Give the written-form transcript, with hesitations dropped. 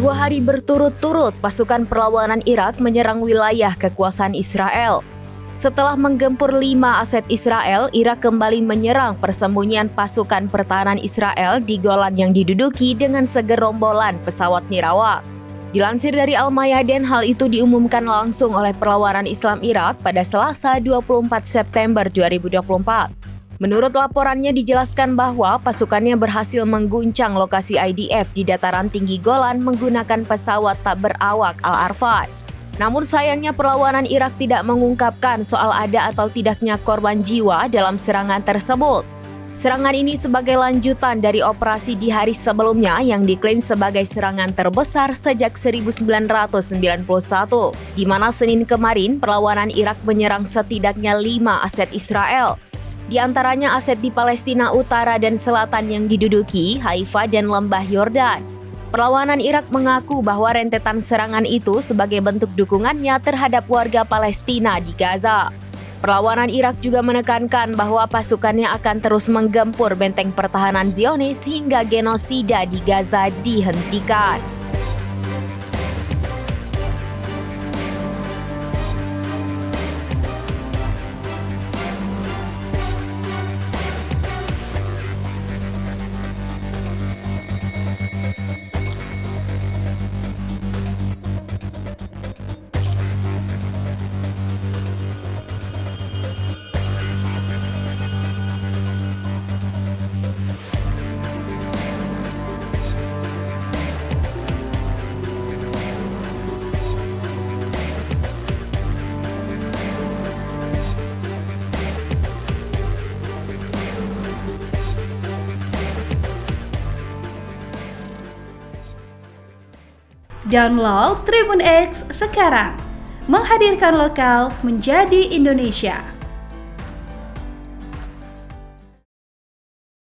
2 hari berturut-turut pasukan perlawanan Irak menyerang wilayah kekuasaan Israel. Setelah menggempur 5 aset Israel, Irak kembali menyerang persembunyian pasukan pertahanan Israel di Golan yang diduduki dengan segerombolan pesawat nirawak. Dilansir dari Al-Mayadin, hal itu diumumkan langsung oleh perlawanan Islam Irak pada Selasa 24 September 2024. Menurut laporannya dijelaskan bahwa pasukannya berhasil mengguncang lokasi IDF di dataran tinggi Golan menggunakan pesawat tak berawak Al-Arfad. Namun sayangnya perlawanan Irak tidak mengungkapkan soal ada atau tidaknya korban jiwa dalam serangan tersebut. Serangan ini sebagai lanjutan dari operasi di hari sebelumnya yang diklaim sebagai serangan terbesar sejak 1991, di mana Senin kemarin perlawanan Irak menyerang setidaknya 5 aset Israel. Di antaranya aset di Palestina Utara dan Selatan yang diduduki, Haifa dan Lembah Yordan. Perlawanan Irak mengaku bahwa rentetan serangan itu sebagai bentuk dukungannya terhadap warga Palestina di Gaza. Perlawanan Irak juga menekankan bahwa pasukannya akan terus menggempur benteng pertahanan Zionis hingga genosida di Gaza dihentikan. Download Tribun X sekarang, menghadirkan lokal menjadi Indonesia.